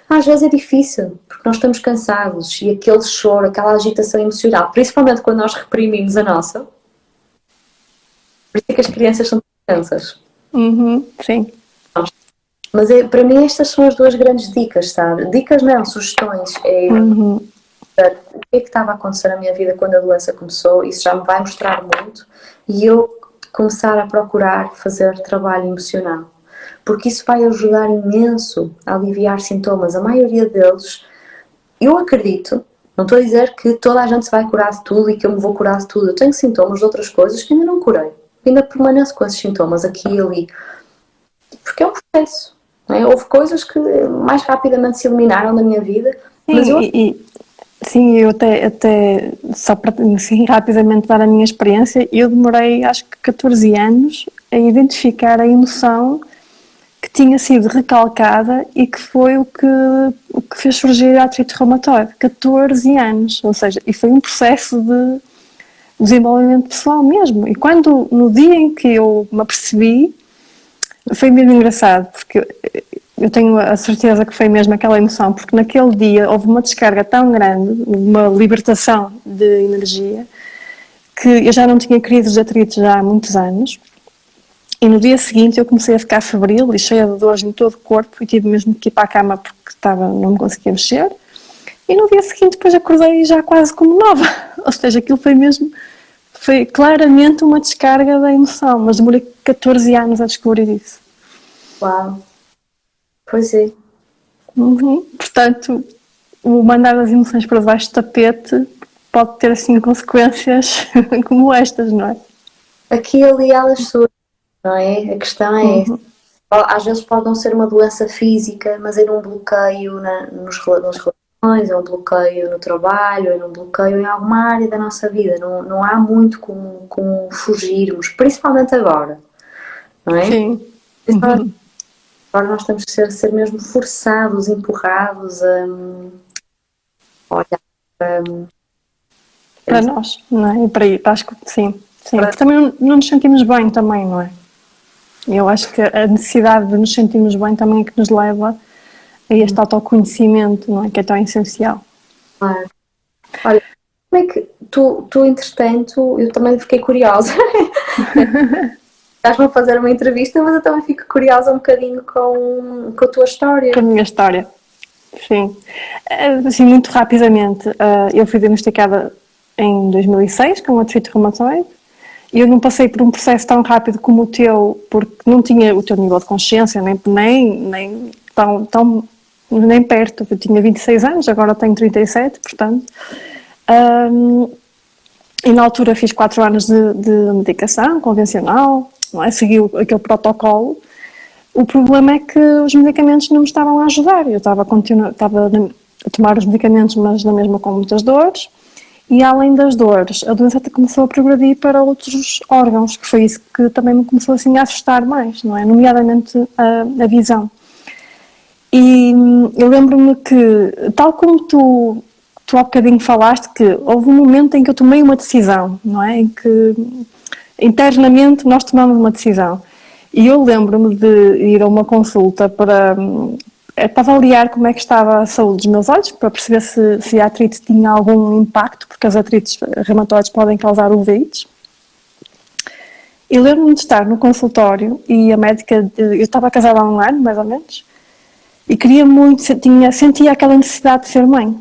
Às vezes é difícil, porque nós estamos cansados e aquele choro, aquela agitação emocional, principalmente quando nós reprimimos a nossa, por isso é que as crianças são crianças. Sim. Mas para mim estas são as duas grandes dicas, sabe? Dicas não, sugestões. O que é que estava a acontecer na minha vida quando a doença começou, isso já me vai mostrar muito, e eu começar a procurar fazer trabalho emocional, porque isso vai ajudar imenso a aliviar sintomas. A maioria deles, eu acredito, não estou a dizer que toda a gente se vai curar de tudo e que eu me vou curar de tudo, eu tenho sintomas de outras coisas que ainda não curei, ainda permaneço com esses sintomas aqui e ali, porque é um processo, não é? Houve coisas que mais rapidamente se eliminaram da minha vida, mas sim, eu até só para assim, rapidamente dar a minha experiência, eu demorei acho que 14 anos a identificar a emoção que tinha sido recalcada e que foi o que fez surgir a artrite reumatoide. 14 anos, ou seja, e foi um processo de desenvolvimento pessoal mesmo. E quando, no dia em que eu me apercebi, foi mesmo engraçado, porque eu tenho a certeza que foi mesmo aquela emoção, porque naquele dia houve uma descarga tão grande, uma libertação de energia, que eu já não tinha crises de artrite já há muitos anos, e no dia seguinte eu comecei a ficar febril e cheia de dores em todo o corpo e tive mesmo que ir para a cama porque não me conseguia mexer, e no dia seguinte depois acordei já quase como nova, ou seja, aquilo foi claramente uma descarga da emoção, mas demorei 14 anos a descobrir isso. Uau! Pois é. Portanto, o mandar as emoções para debaixo do tapete pode ter assim consequências como estas, não é? Aqui e ali elas surgem, não é? A questão é às vezes pode não ser uma doença física, mas é um bloqueio nas relações, é um bloqueio no trabalho, é um bloqueio em alguma área da nossa vida. Não há muito como fugirmos, principalmente agora, não é? Sim. Agora nós temos que ser mesmo forçados, empurrados a olhar para nós, não é? E para ir, acho que sim. Porque também não nos sentimos bem também, não é? Eu acho que a necessidade de nos sentirmos bem também é que nos leva a este autoconhecimento, não é? Que é tão essencial. Claro. Olha, como é que tu entretanto, eu também fiquei curiosa. Estás-me a fazer uma entrevista, mas eu também fico curiosa um bocadinho com a tua história. Com a minha história, sim. Assim, muito rapidamente, eu fui diagnosticada em 2006 com artrite reumatoide. Eu não passei por um processo tão rápido como o teu, porque não tinha o teu nível de consciência, nem perto. Eu tinha 26 anos, agora tenho 37, portanto. E na altura fiz 4 anos de medicação convencional, não é? Segui aquele protocolo, O problema é que os medicamentos não me estavam a ajudar. Eu estava a tomar os medicamentos, mas na mesma com muitas dores. E além das dores, a doença começou a progredir para outros órgãos, que foi isso que também me começou assim a assustar mais, não é? Nomeadamente a visão. E eu lembro-me que, tal como tu há bocadinho falaste, que houve um momento em que eu tomei uma decisão, não é? Em que internamente nós tomamos uma decisão. E eu lembro-me de ir a uma consulta para avaliar como é que estava a saúde dos meus olhos, para perceber se a artrite tinha algum impacto, porque as artrites reumatoides podem causar uveítes. E lembro-me de estar no consultório e a médica, eu estava casada há um ano, mais ou menos, e queria muito, sentia aquela necessidade de ser mãe.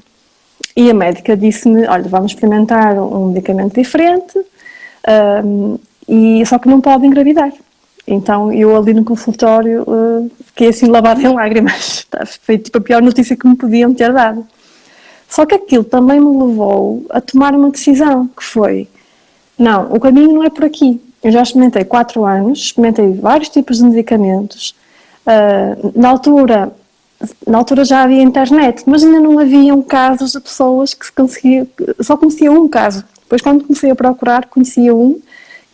E a médica disse-me, olha, vamos experimentar um medicamento diferente, só que não pode engravidar. Então eu ali no consultório fiquei assim lavada em lágrimas. Foi tipo a pior notícia que me podiam ter dado. Só que aquilo também me levou a tomar uma decisão, que foi, não, o caminho não é por aqui. Eu já experimentei 4 anos, experimentei vários tipos de medicamentos. Na altura já havia internet, mas ainda não haviam casos de pessoas que se conseguiam, só conhecia um caso. Depois quando comecei a procurar, conhecia um.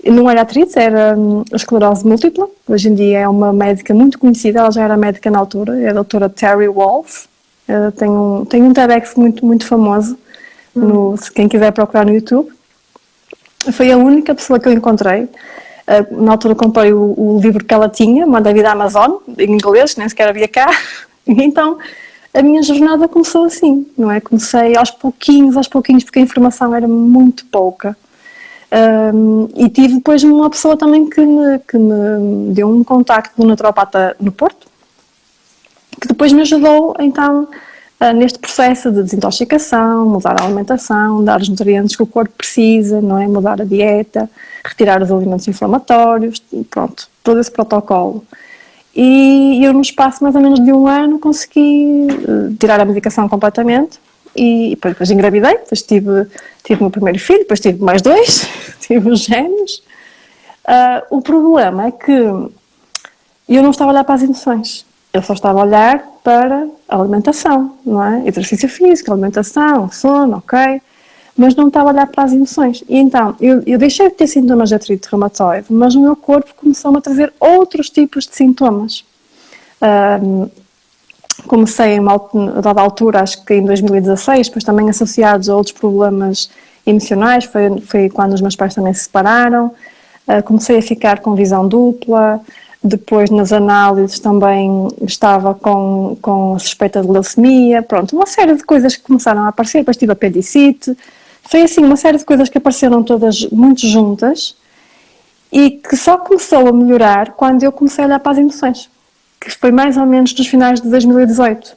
Não era atriz, era a esclerose múltipla. Hoje em dia é uma médica muito conhecida, ela já era médica na altura, é a doutora Terry Wolf. Tem um TEDx muito famoso, se quem quiser procurar no YouTube. Foi a única pessoa que eu encontrei. Na altura comprei o livro que ela tinha, Manda a Vida à Amazon, em inglês, nem sequer havia cá. Então a minha jornada começou assim, não é? Comecei aos pouquinhos, porque a informação era muito pouca. E tive depois uma pessoa também que me deu um contacto de um naturopata no Porto, que depois me ajudou então neste processo de desintoxicação, mudar a alimentação, dar os nutrientes que o corpo precisa, não é? Mudar a dieta, retirar os alimentos inflamatórios, pronto, todo esse protocolo. E eu no espaço mais ou menos de um ano consegui tirar a medicação completamente. E depois engravidei, depois tive o meu primeiro filho, depois tive mais 2, tive os gêmeos. O problema é que eu não estava a olhar para as emoções, eu só estava a olhar para a alimentação, não é? Exercício físico, alimentação, sono, ok? Mas não estava a olhar para as emoções. E então, eu deixei de ter sintomas de artrite reumatoide, mas o meu corpo começou-me a trazer outros tipos de sintomas. Comecei a dada altura, acho que em 2016, depois também associados a outros problemas emocionais, foi quando os meus pais também se separaram. Comecei a ficar com visão dupla, depois nas análises também estava com a suspeita de leucemia, pronto, uma série de coisas que começaram a aparecer, depois tive apendicite, foi assim uma série de coisas que apareceram todas muito juntas e que só começou a melhorar quando eu comecei a olhar para as emoções, que foi mais ou menos nos finais de 2018.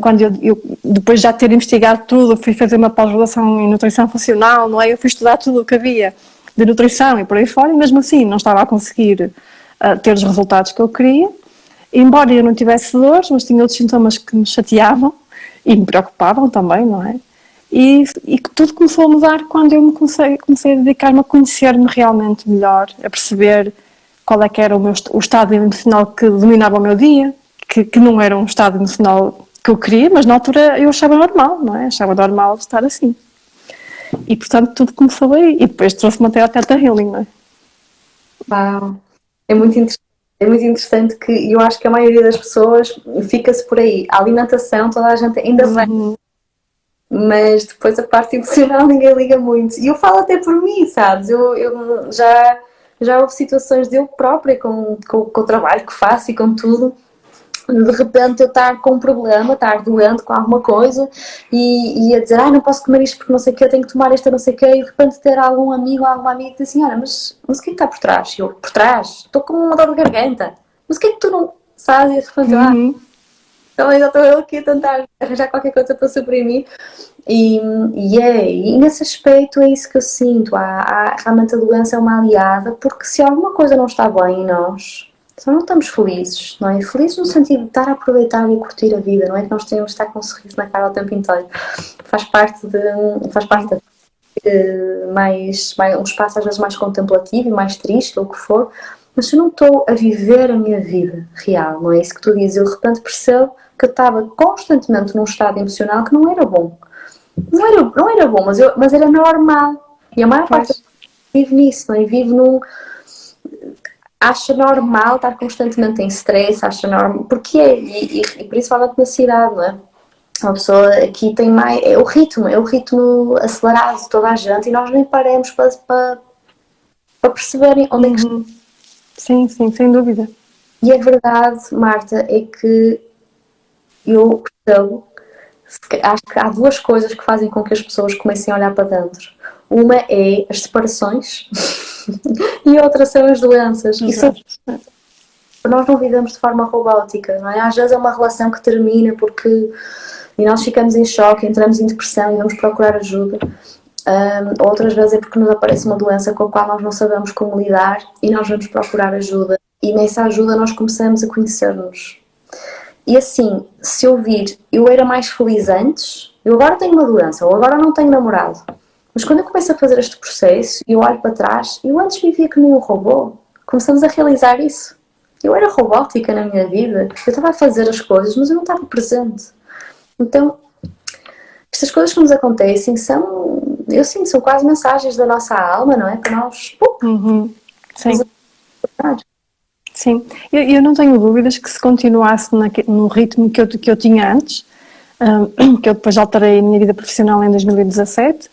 Quando eu, depois de já ter investigado tudo, fui fazer uma pós-graduação em nutrição funcional, não é? Eu fui estudar tudo o que havia de nutrição e por aí fora, e mesmo assim não estava a conseguir ter os resultados que eu queria, embora eu não tivesse dores, mas tinha outros sintomas que me chateavam e me preocupavam também, não é? E que tudo começou a mudar quando eu comecei a dedicar-me a conhecer-me realmente melhor, a perceber qual é que era o estado emocional que dominava o meu dia, que não era um estado emocional que eu queria, mas na altura eu achava normal, não é? Achava normal estar assim. E portanto tudo começou aí. E depois trouxe-me até ao Theta Healing, não é? Uau, é muito interessante. É muito interessante que eu acho que a maioria das pessoas fica-se por aí. A alimentação, toda a gente ainda vem, mas depois a parte emocional ninguém liga muito. E eu falo até por mim, sabes? Eu já houve situações de eu própria, com o trabalho que faço e com tudo, de repente eu estar com um problema, estar doente com alguma coisa e a dizer, não posso comer isto porque não sei o que, eu tenho que tomar esta não sei o que, e de repente ter algum amigo ou alguma amiga que diz assim, olha, mas o que é que está por trás? Eu, por trás? Estou com uma dor de garganta. Mas o que é que tu não sabes? E de repente, então já estou eu aqui a tentar arranjar qualquer coisa para suprimir. E nesse aspecto é isso que eu sinto. Realmente a doença é uma aliada, porque se alguma coisa não está bem em nós, só não estamos felizes, não é? Felizes no sentido de estar a aproveitar e curtir a vida, não é que nós tenhamos de estar com um sorriso na cara o tempo inteiro. Faz parte mais um espaço às vezes mais contemplativo e mais triste, ou o que for, mas eu não estou a viver a minha vida real, não é isso que tu dizes? Eu de repente percebo que eu estava constantemente num estado emocional que não era bom. Não era bom, mas era normal. E a maior parte vive nisso, não é? Vive num. Acha normal estar constantemente em stress, acha normal. Porque é, e principalmente na cidade, não é? Uma pessoa aqui tem mais. É o ritmo acelerado de toda a gente e nós nem paramos para perceberem onde é que. Sim, sim, sem dúvida. E a verdade, Marta, é que eu percebo, acho que há duas coisas que fazem com que as pessoas comecem a olhar para dentro. Uma é as separações e a outra são as doenças. Exato. Nós não vivemos de forma robótica, não é? Às vezes é uma relação que termina porque e nós ficamos em choque, entramos em depressão e vamos procurar ajuda. Outras vezes é porque nos aparece uma doença com a qual nós não sabemos como lidar e nós vamos procurar ajuda. E nessa ajuda nós começamos a conhecer-nos. E assim, se eu vir, eu era mais feliz antes, eu agora tenho uma doença, ou agora não tenho namorado. Mas quando eu começo a fazer este processo e eu olho para trás, eu antes vivia que nem um robô. Começamos a realizar isso. Eu era robótica na minha vida, eu estava a fazer as coisas, mas eu não estava presente. Então, estas coisas que nos acontecem são, eu sinto, são quase mensagens da nossa alma, não é? Para nós, Sim. Sim, eu não tenho dúvidas que se continuasse no ritmo que eu tinha antes, que eu depois alterei a minha vida profissional em 2017,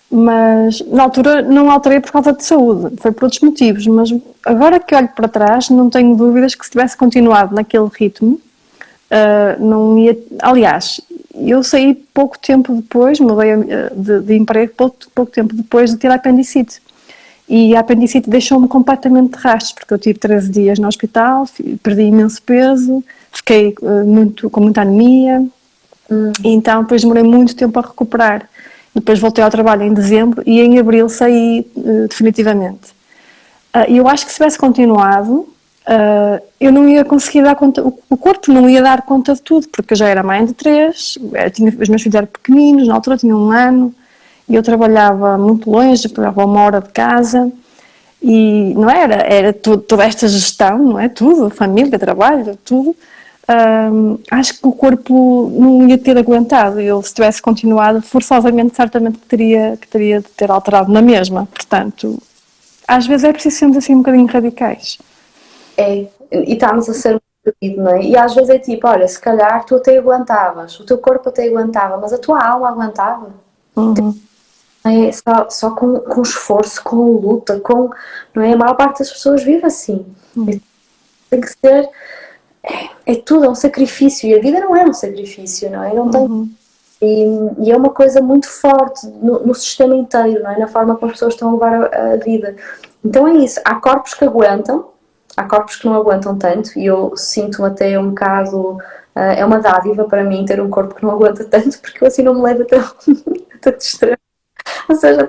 mas na altura não alterei por causa de saúde, foi por outros motivos, mas agora que olho para trás não tenho dúvidas que se tivesse continuado naquele ritmo, não ia... Aliás, eu saí pouco tempo depois, mudei de emprego pouco tempo depois de ter a apendicite. E a apendicite deixou-me completamente de rastros, porque eu tive 13 dias no hospital, perdi imenso peso, fiquei com muita anemia, e então depois demorei muito tempo a recuperar. Depois voltei ao trabalho em dezembro e em abril saí definitivamente. E eu acho que se tivesse continuado, eu não ia conseguir dar conta, o corpo não ia dar conta de tudo, porque eu já era mãe de 3, os meus filhos eram pequeninos, na altura tinham 1 ano, e eu trabalhava muito longe, trabalhava 1 hora de casa, e não era toda esta gestão, não é? Tudo, família, trabalho, tudo. Acho que o corpo não ia ter aguentado. Eu, se tivesse continuado, forçosamente, certamente que teria de ter alterado na mesma. Portanto, às vezes é preciso sermos assim um bocadinho radicais. e estamos a ser muito pedido, não é? E às vezes é tipo, olha, se calhar tu até aguentavas, o teu corpo até aguentava, mas a tua alma aguentava. É só com esforço, com luta, não é? A maior parte das pessoas vive assim. Tem que ser, é tudo, é um sacrifício, e a vida não é um sacrifício, não é? Não tem, e é uma coisa muito forte no sistema inteiro, não é? Na forma como as pessoas estão a levar a vida. Então é isso, há corpos que aguentam, há corpos que não aguentam tanto, e eu sinto-me até um bocado, é uma dádiva para mim ter um corpo que não aguenta tanto, porque eu assim não me levo até extremo. Ou seja,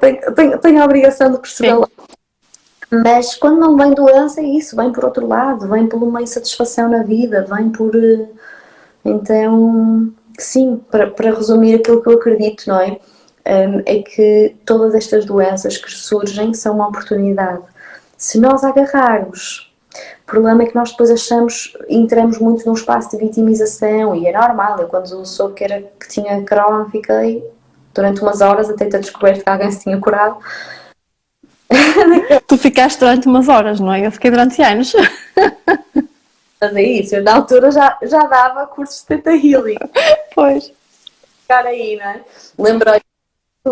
tenho a obrigação de perceber lá. Mas quando não vem doença é isso, vem por outro lado, vem por uma insatisfação na vida, vem por... Então, sim, para resumir aquilo que eu acredito, não é? É que todas estas doenças que surgem são uma oportunidade. Se nós agarrarmos, o problema é que nós depois achamos, entramos muito num espaço de vitimização, e é normal. Eu quando soube que tinha Crohn, fiquei durante umas horas até ter descoberto que alguém se tinha curado. Tu ficaste durante umas horas, não é? Eu fiquei durante anos. Mas é isso, eu na altura já dava cursos de Theta Healing. Pois. Ficar aí, não é? Lembrei que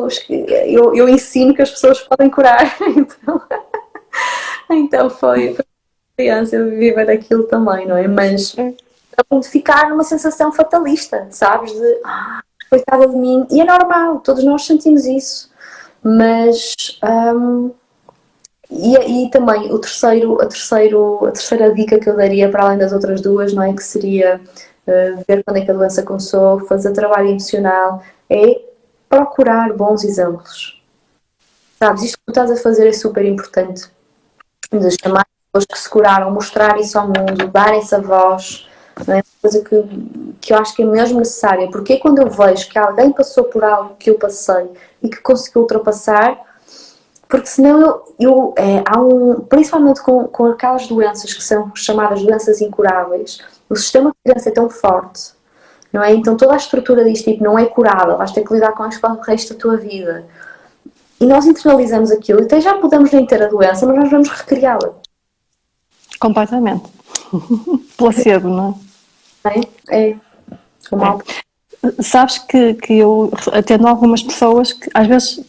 eu ensino que as pessoas podem curar. Então foi experiência viver aquilo também, não é? Mas ficar numa sensação fatalista, sabes? De coitada de mim. E é normal, todos nós sentimos isso. Mas e também a terceira dica que eu daria, para além das outras duas, não é? Que seria ver quando é que a doença começou, fazer trabalho emocional, é procurar bons exemplos. Sabes, isto que tu estás a fazer é super importante. De chamar pessoas que se curaram, mostrar isso ao mundo, dar essa voz, não é? Uma coisa que eu acho que é mesmo necessária, porque quando eu vejo que alguém passou por algo que eu passei e que conseguiu ultrapassar, Porque senão principalmente com aquelas doenças que são chamadas doenças incuráveis, o sistema de criança é tão forte, não é? Então toda a estrutura disto tipo não é curável, vais ter que lidar com isto para o resto da tua vida. E nós internalizamos aquilo, e até já podemos nem ter a doença, mas nós vamos recriá-la. Completamente. Placebo, não É? É. O mal. Sabes que eu atendo algumas pessoas que às vezes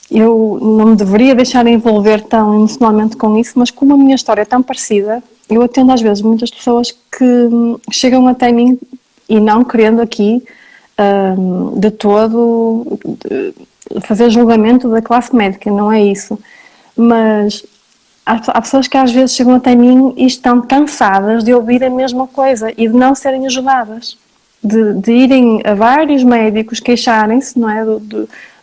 eu não me deveria deixar envolver tão emocionalmente com isso, mas como a minha história é tão parecida, eu atendo às vezes muitas pessoas que chegam até mim e não querendo aqui de todo fazer julgamento da classe médica, não é isso. Mas há pessoas que às vezes chegam até mim e estão cansadas de ouvir a mesma coisa e de não serem ajudadas. De irem a vários médicos queixarem-se, não é?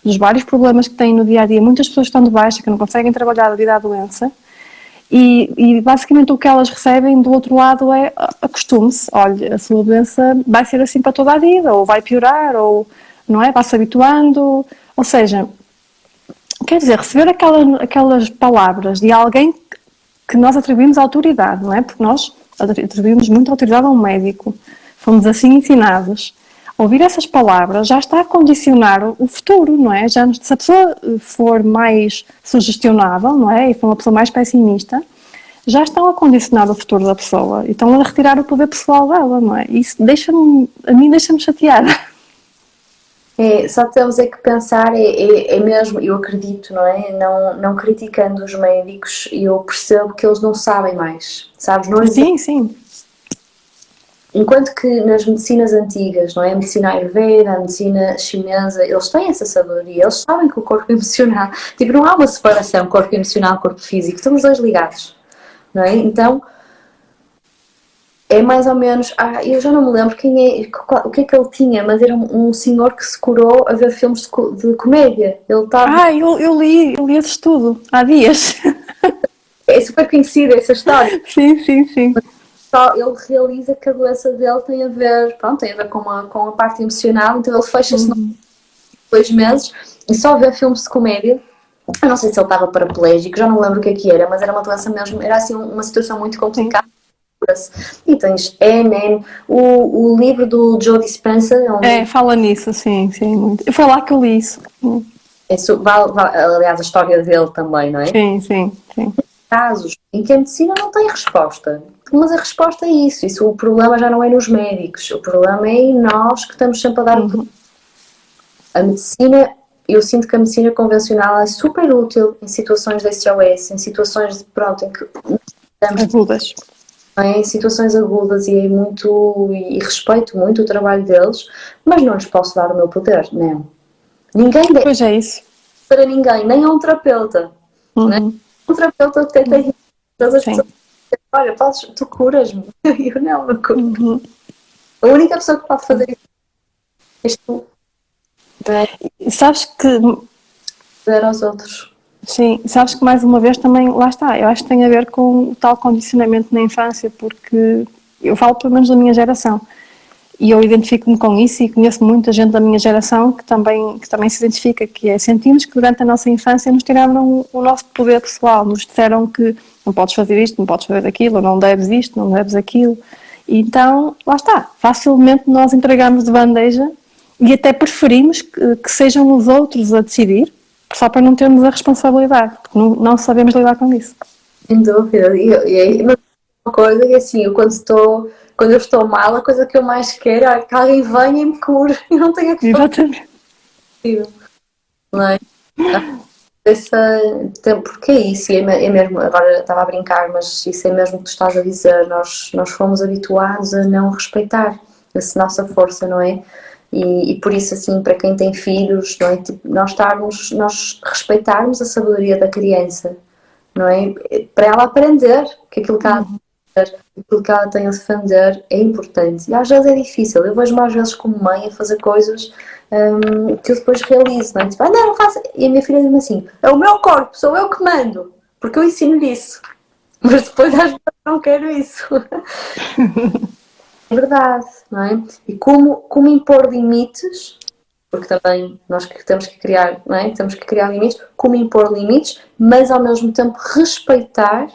Dos vários problemas que têm no dia a dia. Muitas pessoas estão de baixa, que não conseguem trabalhar devido à doença, e basicamente o que elas recebem do outro lado é acostume-se, olha, a sua doença vai ser assim para toda a vida, ou vai piorar, ou não é? Vai-se habituando. Ou seja, quer dizer, receber aquelas palavras de alguém que nós atribuímos autoridade, não é? Porque nós atribuímos muita autoridade a um médico. Fomos assim ensinados. Ouvir essas palavras já está a condicionar o futuro, não é? Se a pessoa for mais sugestionável, não é? E for uma pessoa mais pessimista, já estão a condicionar o futuro da pessoa e estão a retirar o poder pessoal dela, não é? Isso a mim deixa-me chateada. Só temos é que pensar, é mesmo, eu acredito, não é? Não criticando os médicos, eu percebo que eles não sabem mais, sabes? Não Sim. Enquanto que nas medicinas antigas, não é? A medicina ayurveda, a medicina chinesa, eles têm essa sabedoria, eles sabem que o corpo emocional, tipo, não há uma separação corpo emocional, corpo físico, estão os dois ligados, não é? Então, é mais ou menos, eu já não me lembro o que é que ele tinha, mas era um senhor que se curou a ver filmes de comédia. Ele estava... eu li esse estudo há dias. É super conhecida essa história. Sim. Só ele realiza que a doença dele tem a ver com a parte emocional, então ele fecha-se 2 meses e só vê filmes de comédia. Eu não sei se ele estava paraplégico, já não lembro o que era, mas era uma doença mesmo, era assim uma situação muito complicada. E tens o livro do Joe Dispenza fala nisso, sim, muito. Foi lá que eu li isso. Aliás, a história dele também, não é? Sim. Casos em que a medicina não tem resposta. Mas a resposta é isso. O problema já não é nos médicos. O problema é em nós que estamos sempre a dar a medicina. Eu sinto que a medicina convencional é super útil em situações de SOS, em situações em que agudas. Em situações agudas e respeito muito o trabalho deles, mas não lhes posso dar o meu poder, não. Ninguém Pois é isso. Para ninguém, nem a um terapeuta. Né? Um terapeuta que tem todas as pessoas. Olha, tu curas-me. Eu não curo. A única pessoa que pode fazer isso és tu. Sabes que... Ver aos outros. Sim, sabes que mais uma vez também, lá está, eu acho que tem a ver com o tal condicionamento na infância, porque eu falo pelo menos da minha geração e eu identifico-me com isso e conheço muita gente da minha geração que também se identifica, que é, sentimos que durante a nossa infância nos tiraram o nosso poder pessoal, nos disseram que não podes fazer isto, não podes fazer aquilo, não deves isto, não deves aquilo, e então, lá está, facilmente nós entregamos de bandeja e até preferimos que sejam os outros a decidir, só para não termos a responsabilidade, porque não sabemos lidar com isso. Sem dúvida. Mas uma coisa é assim, quando eu estou mal, a coisa que eu mais quero é que alguém venha e me cure. Eu não tenho que fazer. Exatamente. Não é? Porque é isso, é mesmo, agora estava a brincar, mas isso é mesmo que tu estás a dizer, nós fomos habituados a não respeitar essa nossa força, não é? E por isso, assim, para quem tem filhos, não é? Tipo, nós respeitarmos a sabedoria da criança, não é? Para ela aprender que aquilo que ela tem a defender é importante. E às vezes é difícil. Eu vejo-me às vezes como mãe a fazer coisas que eu depois realizo, não é? Tipo, não faço. E a minha filha diz-me assim: é o meu corpo, sou eu que mando, porque eu ensino-lhe isso. Mas depois às vezes não quero isso. É verdade, não é? E como impor limites porque também nós que temos que criar, não é? Temos que criar limites, como impor limites, mas ao mesmo tempo respeitar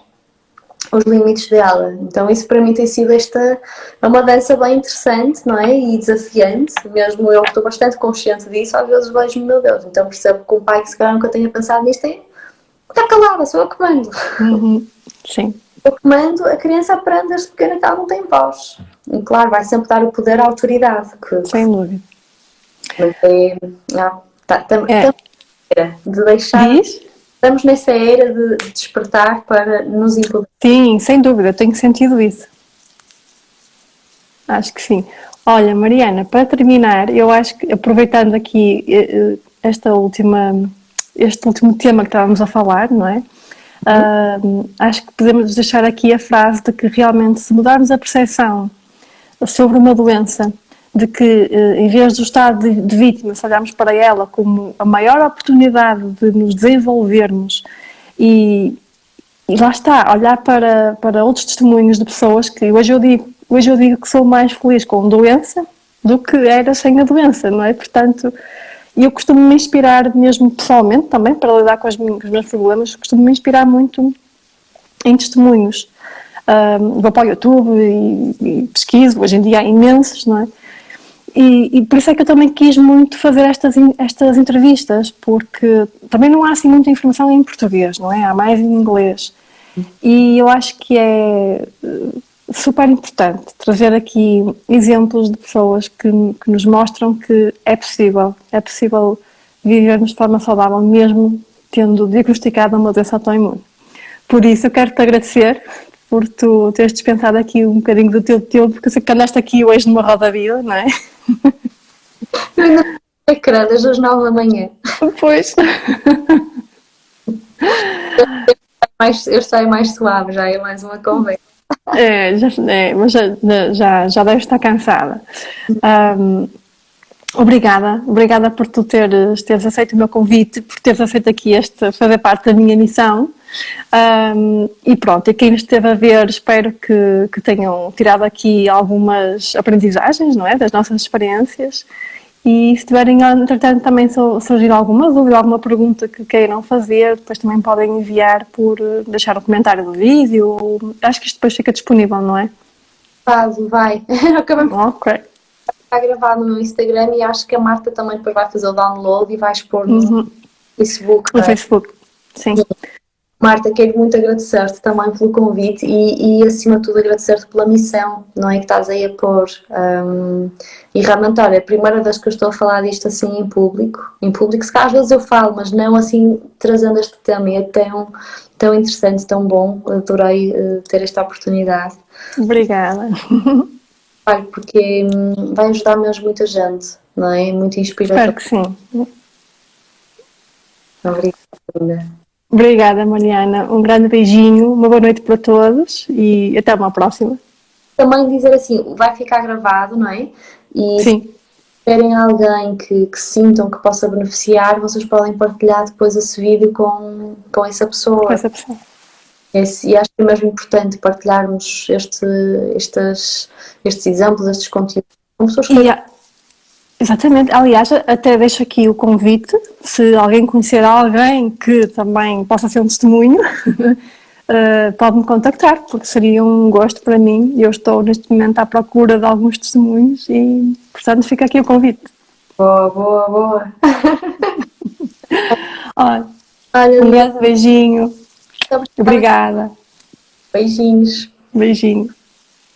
os limites dela. Então isso para mim tem sido é uma dança bem interessante, não é? E desafiante, mesmo eu que estou bastante consciente disso, às vezes vejo-me, meu Deus, então percebo que um pai que se calhar nunca tenha pensado nisto está calada, sou eu que mando. Sim. Eu que mando, a criança aprende desde pequena que ela não tem voz. E claro, vai sempre dar o poder à autoridade. Sem dúvida. Mas de deixar. Diz? Estamos nessa era de despertar para nos empoderar. Sim, sem dúvida, eu tenho sentido isso. Acho que sim. Olha, Mariana, para terminar, eu acho que aproveitando aqui este último tema que estávamos a falar, não é? Acho que podemos deixar aqui a frase de que realmente se mudarmos a percepção sobre uma doença, de que em vez do estado de vítima, se olharmos para ela como a maior oportunidade de nos desenvolvermos e lá está, olhar para outros testemunhos de pessoas que hoje eu digo que sou mais feliz com doença do que era sem a doença, não é? Portanto, eu costumo me inspirar mesmo pessoalmente também, para lidar com os meus problemas, costumo me inspirar muito em testemunhos. Vou para o YouTube e pesquiso, hoje em dia há imensos, não é? E por isso é que eu também quis muito fazer estas entrevistas, porque também não há assim muita informação em português, não é? Há mais em inglês. E eu acho que é super importante trazer aqui exemplos de pessoas que nos mostram que é possível vivermos de forma saudável, mesmo tendo diagnosticado uma doença autoimune. Por isso eu quero-te agradecer por tu teres dispensado aqui um bocadinho do teu tempo, porque eu sei que andaste aqui hoje numa roda vida, não é? Eu ainda não sei desde as 9 da manhã. Pois. Eu estou mais suave, já é mais uma conversa. Mas já deves estar cansada. Obrigada por tu teres aceito o meu convite, por teres aceito aqui fazer parte da minha missão. E pronto, e quem esteve a ver, espero que tenham tirado aqui algumas aprendizagens, não é? Das nossas experiências. E se tiverem, entretanto, também surgir alguma dúvida, alguma pergunta que queiram fazer, depois também podem enviar deixar o comentário do vídeo. Acho que isto depois fica disponível, não é? Vai. Acabamos Ok. Está gravado no Instagram e acho que a Marta também depois vai fazer o download e vai expor no Facebook. No Facebook, sim. Marta, quero muito agradecer-te também pelo convite e acima de tudo agradecer-te pela missão, não é, que estás aí a pôr. E realmente, olha, é a primeira vez que eu estou a falar disto assim em público, se calhar às vezes eu falo, mas não assim trazendo este tema, e é tão interessante, tão bom, adorei ter esta oportunidade. Obrigada. Porque vai ajudar mesmo muita gente, não é? Muito inspirador. Espero que sim. Obrigada. Obrigada, Mariana. Um grande beijinho, uma boa noite para todos e até uma próxima. Também dizer assim, vai ficar gravado, não é? E sim. Se tiverem alguém que sintam que possa beneficiar, vocês podem partilhar depois esse vídeo com essa pessoa. Com essa pessoa. E acho que é mesmo importante partilharmos estes exemplos, estes conteúdos com pessoas que... Exatamente, aliás, até deixo aqui o convite, se alguém conhecer alguém que também possa ser um testemunho, pode-me contactar, porque seria um gosto para mim. Eu estou neste momento à procura de alguns testemunhos e, portanto, fica aqui o convite. Boa. Olha, um grande beijinho. Obrigada. Beijinhos. Beijinho.